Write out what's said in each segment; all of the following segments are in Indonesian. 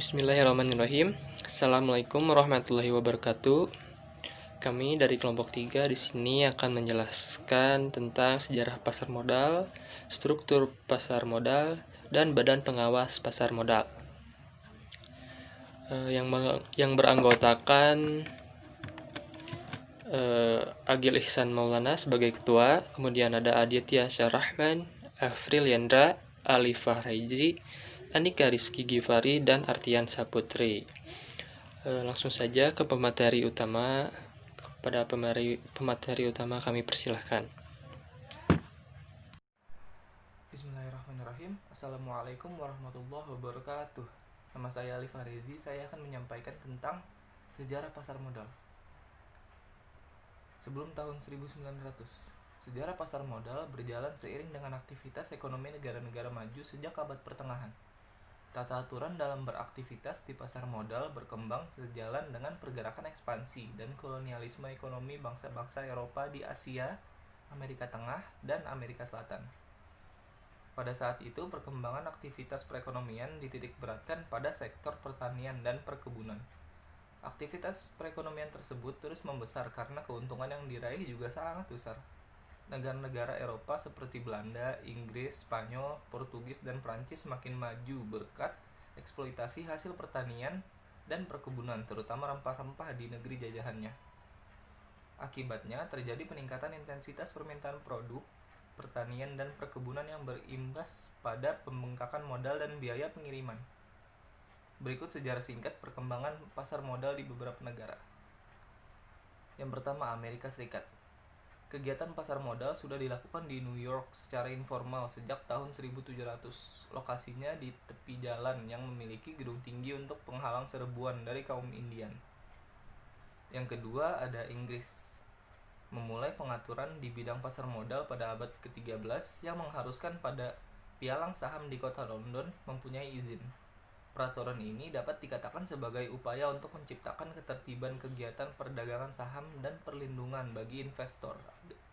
Bismillahirrahmanirrahim. Assalamualaikum warahmatullahi wabarakatuh. Kami dari kelompok 3 di sini akan menjelaskan tentang sejarah pasar modal, struktur pasar modal, dan badan pengawas pasar modal. Yang beranggotakan Agil Ihsan Maulana sebagai ketua, kemudian ada Aditya Syarahman, Afril Yandra, Alifah Raiji, Anika Rizky Givari, dan Artian Saputri. Langsung saja ke pemateri utama. Kepada pemateri utama kami persilahkan. Bismillahirrahmanirrahim. Assalamualaikum warahmatullahi wabarakatuh. Nama saya Alifah Raiji. Saya akan menyampaikan tentang sejarah pasar modal. Sebelum tahun 1900, sejarah pasar modal berjalan seiring dengan aktivitas ekonomi negara-negara maju sejak abad pertengahan. Tata aturan dalam beraktivitas di pasar modal berkembang sejalan dengan pergerakan ekspansi dan kolonialisme ekonomi bangsa-bangsa Eropa di Asia, Amerika Tengah, dan Amerika Selatan. Pada saat itu, perkembangan aktivitas perekonomian dititikberatkan pada sektor pertanian dan perkebunan. Aktivitas perekonomian tersebut terus membesar karena keuntungan yang diraih juga sangat besar. Negara-negara Eropa seperti Belanda, Inggris, Spanyol, Portugis, dan Prancis semakin maju berkat eksploitasi hasil pertanian dan perkebunan, terutama rempah-rempah di negeri jajahannya. Akibatnya, terjadi peningkatan intensitas permintaan produk pertanian dan perkebunan yang berimbas pada pembengkakan modal dan biaya pengiriman. Berikut sejarah singkat perkembangan pasar modal di beberapa negara. Yang pertama, Amerika Serikat. Kegiatan pasar modal sudah dilakukan di New York secara informal sejak tahun 1700. Lokasinya di tepi jalan yang memiliki gedung tinggi untuk penghalang serbuan dari kaum Indian. Yang kedua, ada Inggris. Memulai pengaturan di bidang pasar modal pada abad ke-13 yang mengharuskan pada pialang saham di kota London mempunyai izin. Peraturan ini dapat dikatakan sebagai upaya untuk menciptakan ketertiban kegiatan perdagangan saham dan perlindungan bagi investor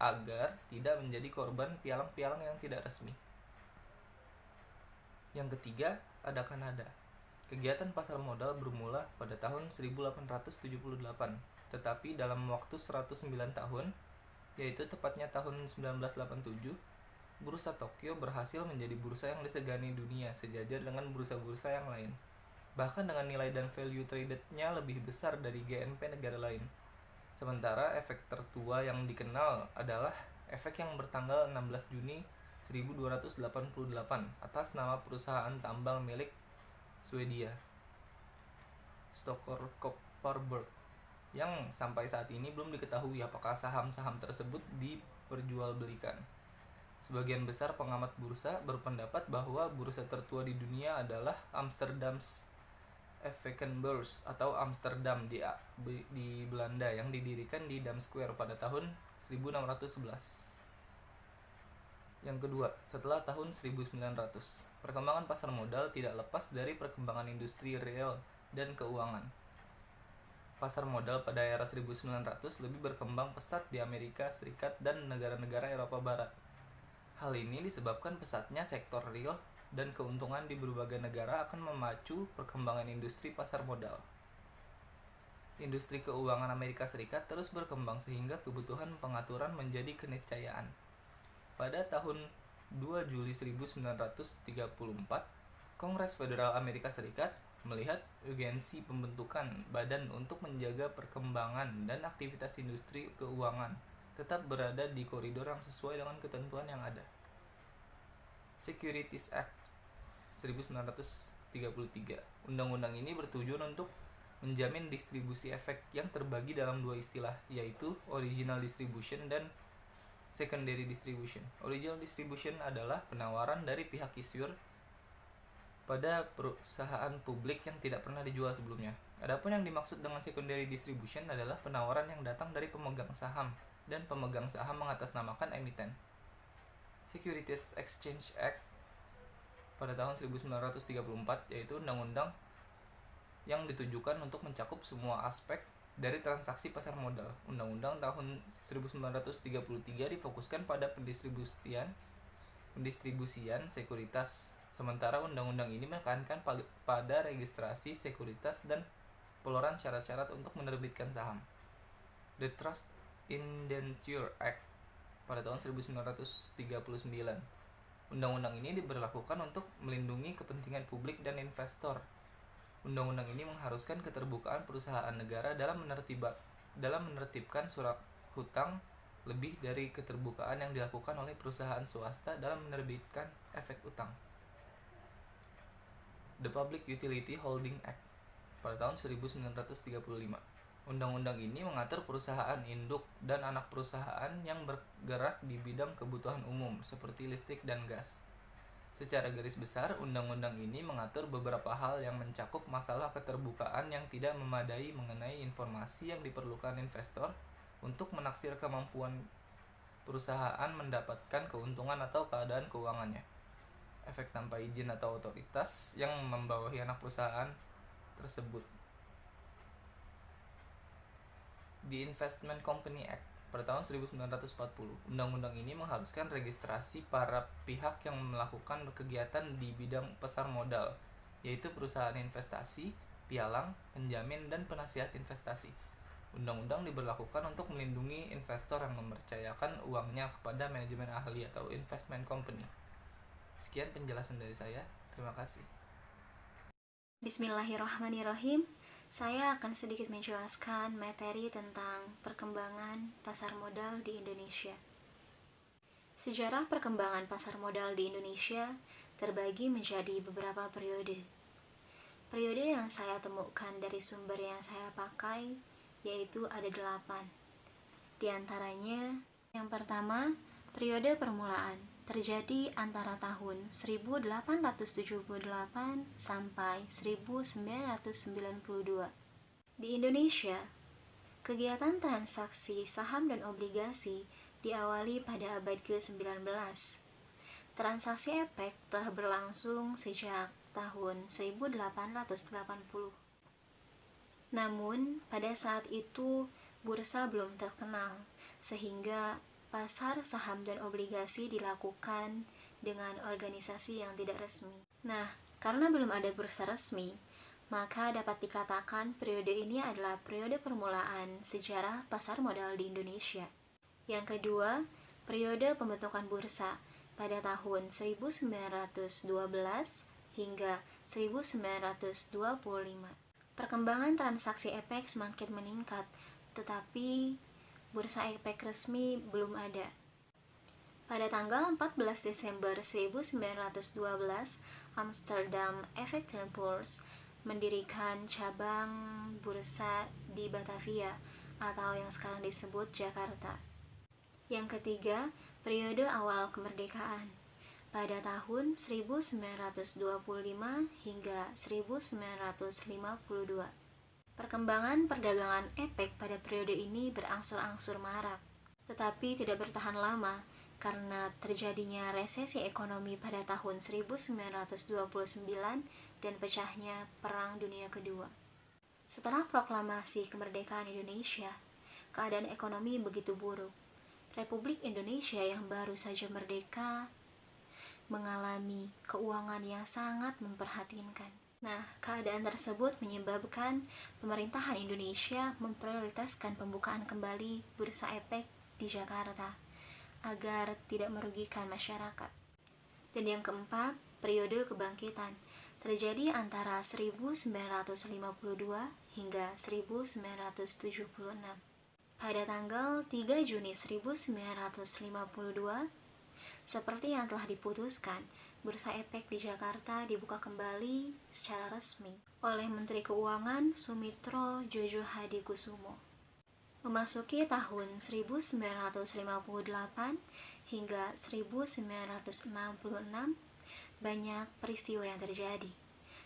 agar tidak menjadi korban pialang-pialang yang tidak resmi. Yang ketiga, ada Kanada. Kegiatan pasar modal bermula pada tahun 1878, tetapi dalam waktu 109 tahun, yaitu tepatnya tahun 1987, Bursa Tokyo berhasil menjadi bursa yang disegani dunia sejajar dengan bursa-bursa yang lain. Bahkan dengan nilai dan value traded-nya lebih besar dari GNP negara lain. Sementara efek tertua yang dikenal adalah efek yang bertanggal 16 Juni 1288 atas nama perusahaan tambang milik Swedia, Stockholm Kopparberg, yang sampai saat ini belum diketahui apakah saham-saham tersebut diperjualbelikan. Sebagian besar pengamat bursa berpendapat bahwa bursa tertua di dunia adalah Amsterdam's Avackenbeurs atau Amsterdam di Belanda yang didirikan di Dam Square pada tahun 1611. Yang kedua, setelah tahun 1900, perkembangan pasar modal tidak lepas dari perkembangan industri real dan keuangan. Pasar modal pada era 1900 lebih berkembang pesat di Amerika Serikat dan negara-negara Eropa Barat. Hal ini disebabkan pesatnya sektor real dan keuntungan di berbagai negara akan memacu perkembangan industri pasar modal. Industri keuangan Amerika Serikat terus berkembang sehingga kebutuhan pengaturan menjadi keniscayaan. Pada tahun 2 Juli 1934, Kongres Federal Amerika Serikat melihat urgensi pembentukan badan untuk menjaga perkembangan dan aktivitas industri keuangan tetap berada di koridor yang sesuai dengan ketentuan yang ada. Securities Act 1933. Undang-undang ini bertujuan untuk menjamin distribusi efek yang terbagi dalam dua istilah, yaitu original distribution dan secondary distribution. Original distribution adalah penawaran dari pihak issuer pada perusahaan publik yang tidak pernah dijual sebelumnya. Adapun yang dimaksud dengan secondary distribution adalah penawaran yang datang dari pemegang saham dan pemegang saham mengatasnamakan emiten. Securities Exchange Act pada tahun 1934, yaitu undang-undang yang ditujukan untuk mencakup semua aspek dari transaksi pasar modal. Undang-undang tahun 1933 difokuskan pada pendistribusian sekuritas Sementara undang-undang ini menekankan pada registrasi, sekuritas, dan peluaran syarat-syarat untuk menerbitkan saham. The Trust Indenture Act pada tahun 1939. Undang-undang ini diberlakukan untuk melindungi kepentingan publik dan investor. Undang-undang ini mengharuskan keterbukaan perusahaan negara dalam menertibkan surat hutang, lebih dari keterbukaan yang dilakukan oleh perusahaan swasta dalam menerbitkan efek utang. The Public Utility Holding Act pada tahun 1935. Undang-undang ini mengatur perusahaan induk dan anak perusahaan yang bergerak di bidang kebutuhan umum seperti listrik dan gas. Secara garis besar, undang-undang ini mengatur beberapa hal yang mencakup masalah keterbukaan yang tidak memadai mengenai informasi yang diperlukan investor untuk menaksir kemampuan perusahaan mendapatkan keuntungan atau keadaan keuangannya, efek tanpa izin atau otoritas yang membawahi anak perusahaan tersebut. The Investment Company Act pada tahun 1940. Undang-undang ini mengharuskan registrasi para pihak yang melakukan kegiatan di bidang pasar modal, yaitu perusahaan investasi, pialang, penjamin, dan penasihat investasi. Undang-undang diberlakukan untuk melindungi investor yang mempercayakan uangnya kepada manajemen ahli atau investment company. Sekian penjelasan dari saya. Terima kasih. Bismillahirrahmanirrahim. Saya akan sedikit menjelaskan materi tentang perkembangan pasar modal di Indonesia. Sejarah perkembangan pasar modal di Indonesia terbagi menjadi beberapa periode. Periode yang saya temukan dari sumber yang saya pakai yaitu ada 8. Di antaranya, yang pertama, periode permulaan terjadi antara tahun 1878 sampai 1992. Di Indonesia, kegiatan transaksi saham dan obligasi diawali pada abad ke-19. Transaksi efek telah berlangsung sejak tahun 1880. Namun, pada saat itu bursa belum terkenal, sehingga pasar saham dan obligasi dilakukan dengan organisasi yang tidak resmi. Nah, karena belum ada bursa resmi, maka dapat dikatakan periode ini adalah periode permulaan sejarah pasar modal di Indonesia. Yang kedua, periode pembentukan bursa pada tahun 1912 hingga 1925. Perkembangan transaksi efek semakin meningkat, tetapi bursa efek resmi belum ada. Pada tanggal 14 Desember 1912, Amsterdam Effecten Beurs mendirikan cabang bursa di Batavia atau yang sekarang disebut Jakarta. Yang ketiga, periode awal kemerdekaan pada tahun 1925 hingga 1952. Perkembangan perdagangan efek pada periode ini berangsur-angsur marak, tetapi tidak bertahan lama karena terjadinya resesi ekonomi pada tahun 1929 dan pecahnya Perang Dunia Kedua. Setelah proklamasi kemerdekaan Indonesia, keadaan ekonomi begitu buruk. Republik Indonesia yang baru saja merdeka mengalami keuangan yang sangat memprihatinkan. Nah, keadaan tersebut menyebabkan pemerintahan Indonesia memprioritaskan pembukaan kembali bursa efek di Jakarta agar tidak merugikan masyarakat. Dan yang keempat, periode kebangkitan terjadi antara 1952 hingga 1976. Pada tanggal 3 Juni 1952, seperti yang telah diputuskan, bursa efek di Jakarta dibuka kembali secara resmi oleh Menteri Keuangan Sumitro Jojo Hadikusumo. Memasuki tahun 1958 hingga 1966, banyak peristiwa yang terjadi,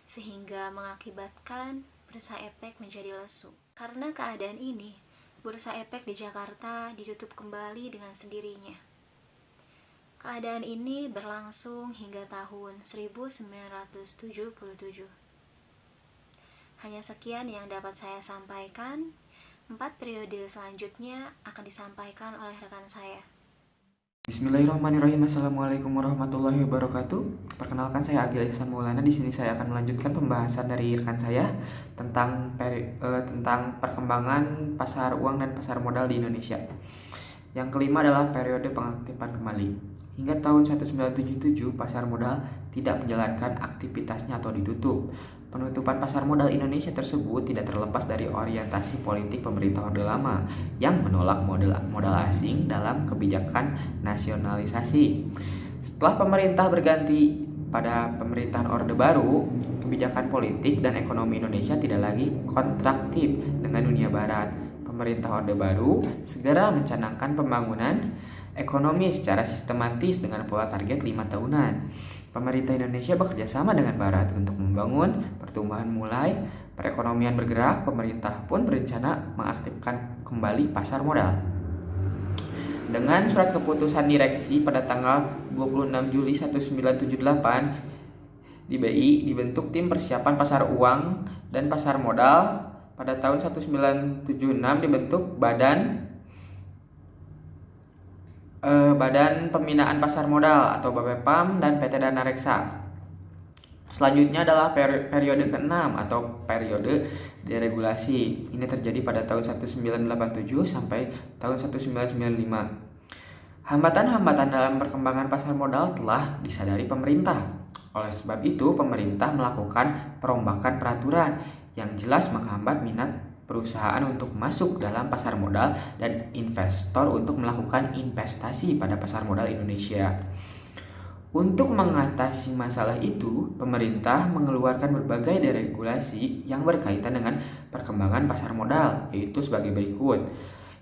sehingga mengakibatkan bursa efek menjadi lesu. Karena keadaan ini, bursa efek di Jakarta ditutup kembali dengan sendirinya. Keadaan ini berlangsung hingga tahun 1977. Hanya sekian yang dapat saya sampaikan. 4 periode selanjutnya akan disampaikan oleh rekan saya. Bismillahirrahmanirrahim. Assalamualaikum warahmatullahi wabarakatuh. Perkenalkan, saya Agil Ihsan Maulana. Di sini saya akan melanjutkan pembahasan dari rekan saya tentang perkembangan pasar uang dan pasar modal di Indonesia. Yang kelima adalah periode pengaktifan kembali. Hingga tahun 1977, pasar modal tidak menjalankan aktivitasnya atau ditutup. Penutupan pasar modal Indonesia tersebut tidak terlepas dari orientasi politik pemerintah Orde Lama yang menolak modal asing dalam kebijakan nasionalisasi. Setelah pemerintah berganti pada pemerintahan Orde Baru, kebijakan politik dan ekonomi Indonesia tidak lagi kontraktif dengan dunia barat. Pemerintah Orde Baru segera mencanangkan pembangunan ekonomi secara sistematis dengan pola target 5 tahunan. Pemerintah Indonesia bekerja sama dengan Barat untuk membangun pertumbuhan mulai perekonomian bergerak. Pemerintah pun berencana mengaktifkan kembali pasar modal. Dengan surat keputusan direksi pada tanggal 26 Juli 1978 di BI dibentuk tim persiapan pasar uang dan pasar modal. Pada tahun 1976 dibentuk Badan Pembinaan Pasar Modal atau BPPAM dan PT Dana Reksa. Selanjutnya adalah periode ke-6 atau periode deregulasi. Ini terjadi pada tahun 1987 sampai tahun 1995. Hambatan-hambatan dalam perkembangan pasar modal telah disadari pemerintah. Oleh sebab itu, pemerintah melakukan perombakan peraturan yang jelas menghambat minat perusahaan untuk masuk dalam pasar modal dan investor untuk melakukan investasi pada pasar modal Indonesia. Untuk mengatasi masalah itu, pemerintah mengeluarkan berbagai deregulasi yang berkaitan dengan perkembangan pasar modal, yaitu sebagai berikut.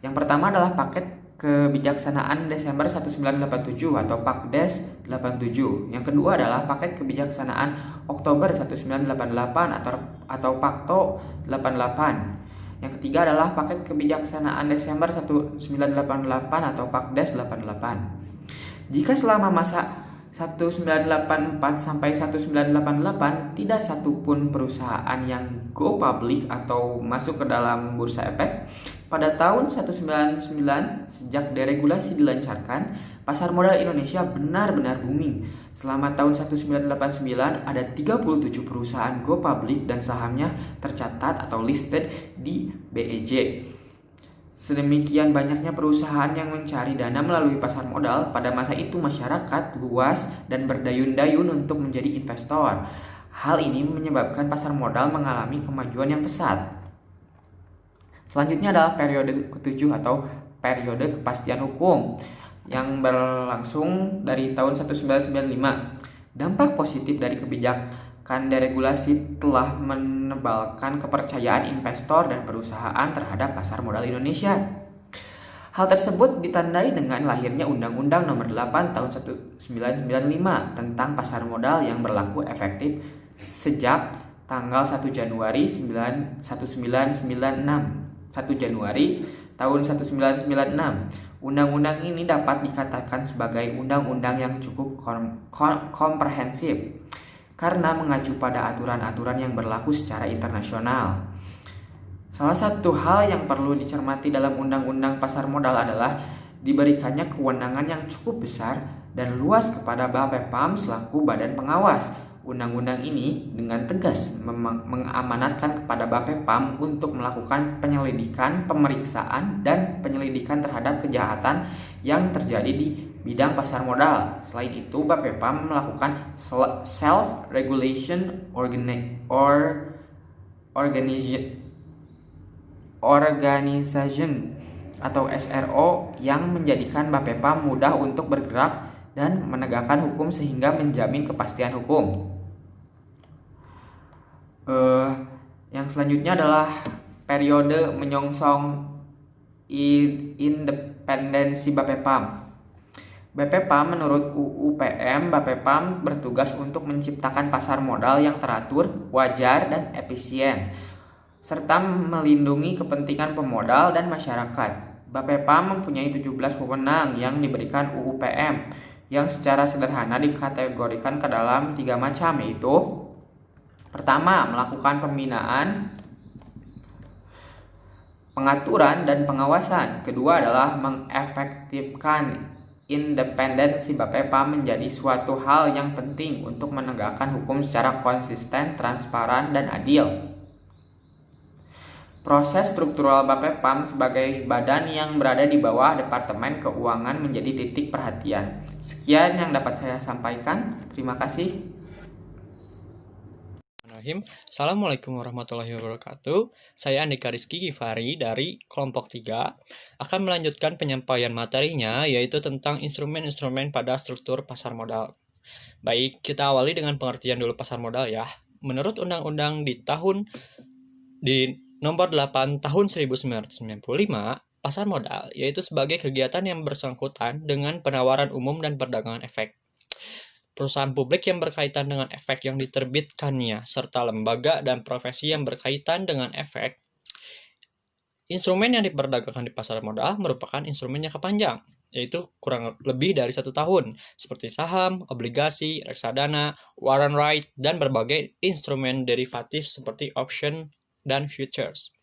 Yang pertama adalah Paket Kebijaksanaan Desember 1987 atau Pakdes 87. Yang kedua adalah Paket Kebijaksanaan Oktober 1988 atau Pakto 88. Yang ketiga adalah Paket Kebijaksanaan Desember 1988 atau Pakdes 88. Jika selama masa 1984 sampai 1988 tidak satupun perusahaan yang go public atau masuk ke dalam bursa efek, pada tahun 1999 sejak deregulasi dilancarkan, pasar modal Indonesia benar-benar booming. Selama tahun 1989 ada 37 perusahaan go public dan sahamnya tercatat atau listed di BEJ. Sedemikian banyaknya perusahaan yang mencari dana melalui pasar modal, pada masa itu masyarakat luas dan berdayun-dayun untuk menjadi investor. Hal ini menyebabkan pasar modal mengalami kemajuan yang pesat. Selanjutnya adalah periode ke-7 atau periode kepastian hukum yang berlangsung dari tahun 1995. Dampak positif dari kebijakan deregulasi telah menebalkan kepercayaan investor dan perusahaan terhadap pasar modal Indonesia. Hal tersebut ditandai dengan lahirnya Undang-Undang Nomor 8 Tahun 1995 tentang pasar modal yang berlaku efektif sejak tanggal 1 Januari 1996. Undang-undang ini dapat dikatakan sebagai undang-undang yang cukup komprehensif karena mengacu pada aturan-aturan yang berlaku secara internasional. Salah satu hal yang perlu dicermati dalam Undang-Undang Pasar Modal adalah diberikannya kewenangan yang cukup besar dan luas kepada BPPAM selaku badan pengawas. Undang-undang ini dengan tegas mengamanatkan kepada BPPAM untuk melakukan penyelidikan, pemeriksaan, dan penyelidikan terhadap kejahatan yang terjadi di bidang pasar modal. Selain itu, BPPAM melakukan self-regulation organization atau SRO yang menjadikan BPPAM mudah untuk bergerak dan menegakkan hukum sehingga menjamin kepastian hukum. Yang selanjutnya adalah periode menyongsong independensi BPPAM. BPPAM menurut UU PM, BPPAM bertugas untuk menciptakan pasar modal yang teratur, wajar, dan efisien, serta melindungi kepentingan pemodal dan masyarakat. BPPAM mempunyai 17 wewenang yang diberikan UU PM, yang secara sederhana dikategorikan ke dalam 3 macam, yaitu: pertama, melakukan pembinaan, pengaturan, dan pengawasan. Kedua adalah mengefektifkan Independensi Bapepam menjadi suatu hal yang penting untuk menegakkan hukum secara konsisten, transparan, dan adil. Proses struktural Bapepam sebagai badan yang berada di bawah Departemen Keuangan menjadi titik perhatian. Sekian yang dapat saya sampaikan. Terima kasih. Assalamualaikum warahmatullahi wabarakatuh. Saya Andika Rizky Givari dari kelompok 3 akan melanjutkan penyampaian materinya, yaitu tentang instrumen-instrumen pada struktur pasar modal. Baik, kita awali dengan pengertian dulu pasar modal ya. Menurut Undang-Undang di nomor 8 tahun 1995, pasar modal yaitu sebagai kegiatan yang bersangkutan dengan penawaran umum dan perdagangan efek. Perusahaan publik yang berkaitan dengan efek yang diterbitkannya, serta lembaga dan profesi yang berkaitan dengan efek. Instrumen yang diperdagangkan di pasar modal merupakan instrumen jangka panjang, yaitu kurang lebih dari 1 tahun, seperti saham, obligasi, reksadana, warrant right, dan berbagai instrumen derivatif seperti option dan futures.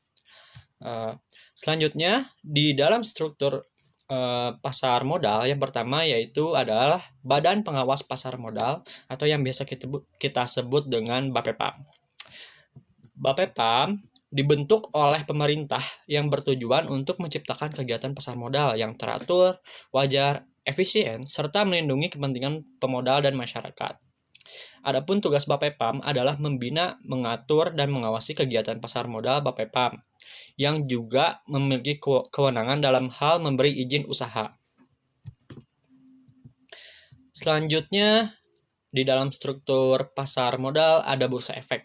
Selanjutnya, di dalam struktur pasar modal yang pertama yaitu adalah Badan Pengawas Pasar Modal atau yang biasa kita sebut dengan Bapepam. Bapepam dibentuk oleh pemerintah yang bertujuan untuk menciptakan kegiatan pasar modal yang teratur, wajar, efisien, serta melindungi kepentingan pemodal dan masyarakat. Adapun tugas Bapepam adalah membina, mengatur, dan mengawasi kegiatan pasar modal Bapepam, yang juga memiliki kewenangan dalam hal memberi izin usaha. Selanjutnya, di dalam struktur pasar modal ada bursa efek.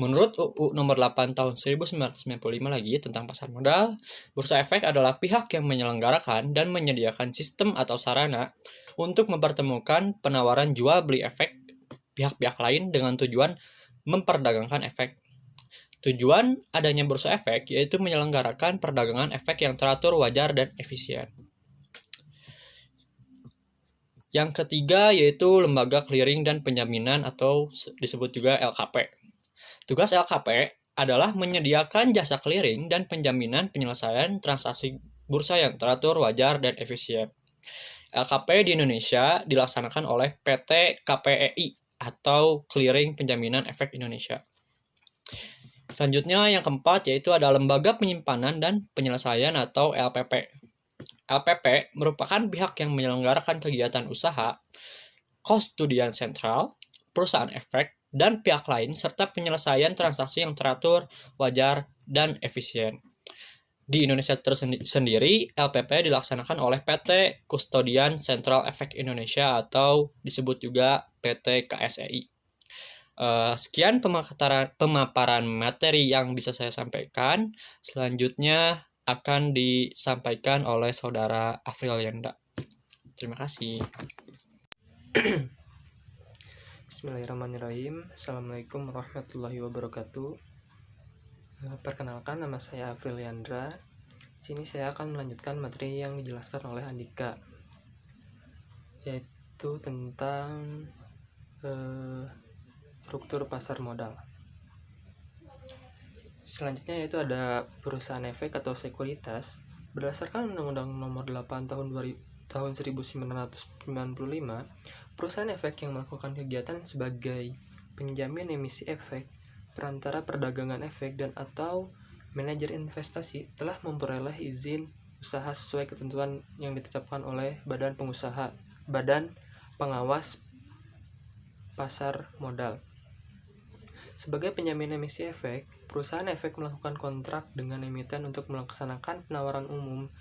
Menurut UU nomor 8 tahun 1995 lagi tentang pasar modal, bursa efek adalah pihak yang menyelenggarakan dan menyediakan sistem atau sarana untuk mempertemukan penawaran jual beli efek pihak-pihak lain dengan tujuan memperdagangkan efek. Tujuan adanya bursa efek yaitu menyelenggarakan perdagangan efek yang teratur, wajar, dan efisien. Yang ketiga yaitu lembaga clearing dan penjaminan atau disebut juga LKP. Tugas LKP adalah menyediakan jasa clearing dan penjaminan penyelesaian transaksi bursa yang teratur, wajar, dan efisien. LKP di Indonesia dilaksanakan oleh PT KPEI atau Clearing Penjaminan Efek Indonesia. Selanjutnya yang keempat yaitu ada Lembaga Penyimpanan dan Penyelesaian atau LPP. LPP merupakan pihak yang menyelenggarakan kegiatan usaha, kustodian sentral, perusahaan efek, dan pihak lain serta penyelesaian transaksi yang teratur, wajar, dan efisien. Di Indonesia sendiri, LPP dilaksanakan oleh PT Kustodian Sentral Efek Indonesia atau disebut juga PT KSEI. Sekian pemaparan materi yang bisa saya sampaikan. Selanjutnya akan disampaikan oleh Saudara Afrilyanda. Terima kasih. Bismillahirrahmanirrahim. Assalamualaikum warahmatullahi wabarakatuh. Perkenalkan, nama saya Afrilyanda. Sini saya akan melanjutkan materi yang dijelaskan oleh Andika, yaitu tentang struktur pasar modal. Selanjutnya yaitu ada perusahaan efek atau sekuritas. Berdasarkan Undang-Undang Nomor 8 tahun 1995, perusahaan efek yang melakukan kegiatan sebagai penjamin emisi efek, perantara perdagangan efek, dan atau manajer investasi telah memperoleh izin usaha sesuai ketentuan yang ditetapkan oleh Badan Pengawas Pasar Modal. Sebagai penjamin emisi efek, perusahaan efek melakukan kontrak dengan emiten untuk melaksanakan penawaran umum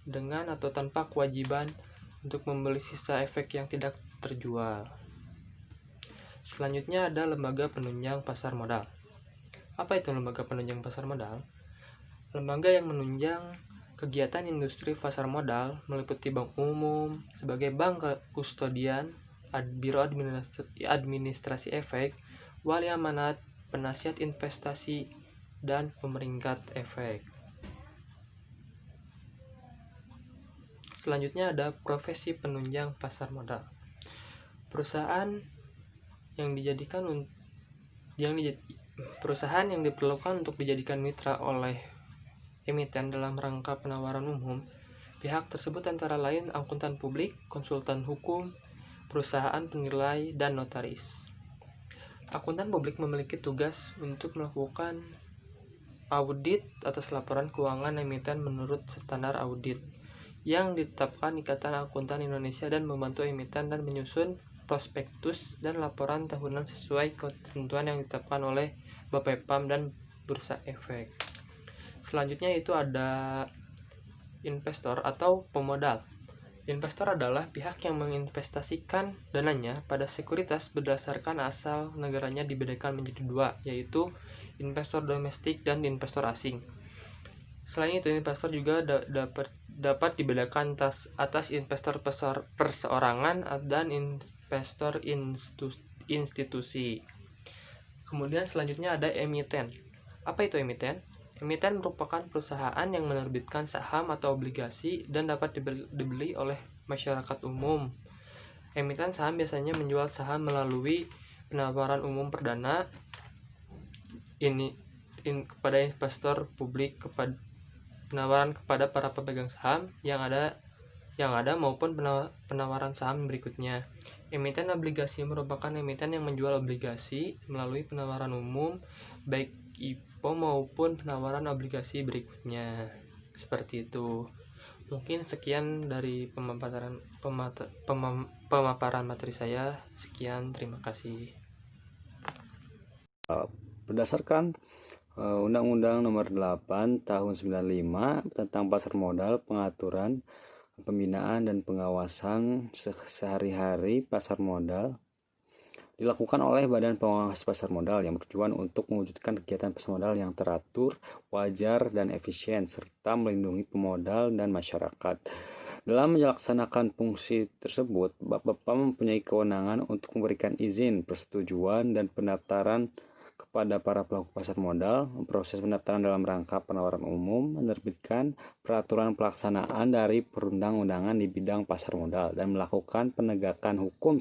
dengan atau tanpa kewajiban untuk membeli sisa efek yang tidak terjual. Selanjutnya ada lembaga penunjang pasar modal. Apa itu lembaga penunjang pasar modal? Lembaga yang menunjang kegiatan industri pasar modal meliputi bank umum sebagai bank kustodian, biro administrasi efek, wali amanat, penasihat investasi, dan pemeringkat efek. Selanjutnya ada profesi penunjang pasar modal. Perusahaan yang diperlukan untuk dijadikan mitra oleh emiten dalam rangka penawaran umum Pihak tersebut antara lain akuntan publik, konsultan hukum, perusahaan penilai, dan notaris. Akuntan publik memiliki tugas untuk melakukan audit atas laporan keuangan emiten menurut standar audit yang ditetapkan Ikatan Akuntan Indonesia dan membantu emiten dan menyusun prospektus dan laporan tahunan sesuai ketentuan yang ditetapkan oleh Bapepam dan Bursa Efek. Selanjutnya itu ada investor atau pemodal. Investor adalah pihak yang menginvestasikan dananya pada sekuritas berdasarkan asal negaranya dibedakan menjadi dua, yaitu investor domestik dan investor asing. Selain itu, investor juga dapat dibedakan atas investor perseorangan dan investor institusi. Kemudian selanjutnya ada emiten. Apa itu emiten? Emiten merupakan perusahaan yang menerbitkan saham atau obligasi dan dapat dibeli oleh masyarakat umum. Emiten saham biasanya menjual saham melalui penawaran umum perdana kepada investor publik, penawaran kepada para pemegang saham yang ada maupun penawaran saham berikutnya. Emiten obligasi merupakan emiten yang menjual obligasi melalui penawaran umum, baik IPO maupun penawaran obligasi berikutnya. Seperti itu. Mungkin sekian dari pemaparan materi saya. Sekian, terima kasih. Berdasarkan Undang-Undang Nomor 8 Tahun 95 tentang pasar modal, pengaturan, pembinaan dan pengawasan sehari-hari pasar modal dilakukan oleh Badan Pengawas Pasar Modal yang bertujuan untuk mewujudkan kegiatan pasar modal yang teratur, wajar, dan efisien, serta melindungi pemodal dan masyarakat. Dalam melaksanakan fungsi tersebut, Bapepam mempunyai kewenangan untuk memberikan izin, persetujuan, dan pendaftaran kepada para pelaku pasar modal, proses pendaftaran dalam rangka penawaran umum, menerbitkan peraturan pelaksanaan dari perundang-undangan di bidang pasar modal, dan melakukan penegakan hukum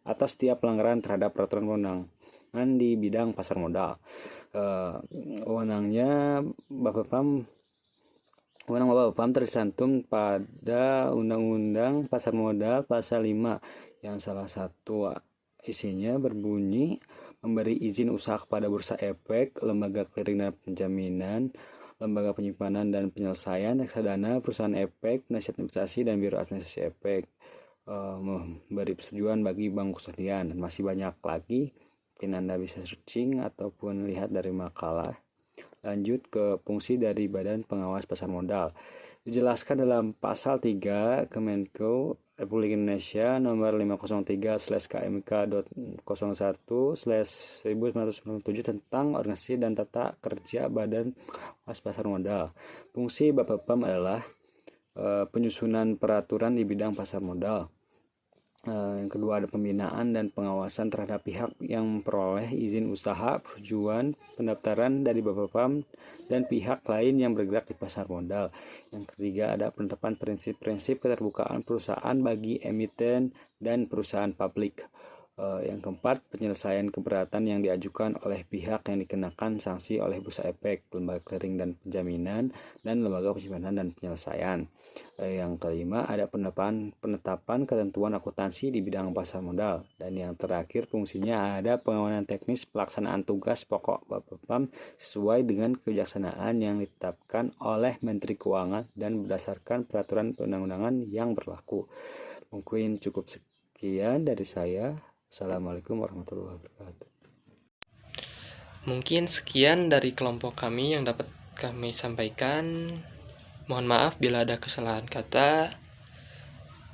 atas setiap pelanggaran terhadap peraturan perundangan di bidang pasar modal. Wewenang Bapepam tercantum pada Undang-Undang Pasar Modal Pasal 5 yang salah satu isinya berbunyi memberi izin usaha kepada Bursa Efek, lembaga clearing dan penjaminan, lembaga penyimpanan dan penyelesaian reksadana, perusahaan efek, penasihat investasi, dan biro administrasi efek, memberi persetujuan bagi bank kusadian, dan masih banyak lagi. Mungkin Anda bisa searching ataupun lihat dari makalah. Lanjut ke fungsi dari Badan Pengawas Pasar Modal. Dijelaskan dalam Pasal 3 Kemenko Republik Indonesia nomor 503/KMK.01/1997 tentang organisasi dan tata kerja Badan Pengawas Pasar Modal. Fungsi Bapepam adalah penyusunan peraturan di bidang pasar modal. Yang kedua ada pembinaan dan pengawasan terhadap pihak yang memperoleh izin usaha, persetujuan, pendaftaran dari Bapepam dan pihak lain yang bergerak di pasar modal. Yang ketiga ada penetapan prinsip-prinsip keterbukaan perusahaan bagi emiten dan perusahaan publik. Yang keempat, penyelesaian keberatan yang diajukan oleh pihak yang dikenakan sanksi oleh Bursa Efek, lembaga clearing dan penjaminan, dan lembaga penyimpanan dan penyelesaian. Yang kelima, ada penetapan ketentuan akuntansi di bidang pasar modal. Dan yang terakhir, fungsinya ada pengawasan teknis pelaksanaan tugas pokok Bapepam sesuai dengan kebijaksanaan yang ditetapkan oleh Menteri Keuangan dan berdasarkan peraturan perundang-undangan yang berlaku. Mungkin cukup sekian dari saya. Assalamualaikum warahmatullahi wabarakatuh. Mungkin sekian dari kelompok kami yang dapat kami sampaikan. Mohon maaf bila ada kesalahan kata.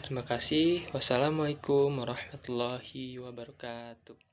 Terima kasih. Wassalamualaikum warahmatullahi wabarakatuh.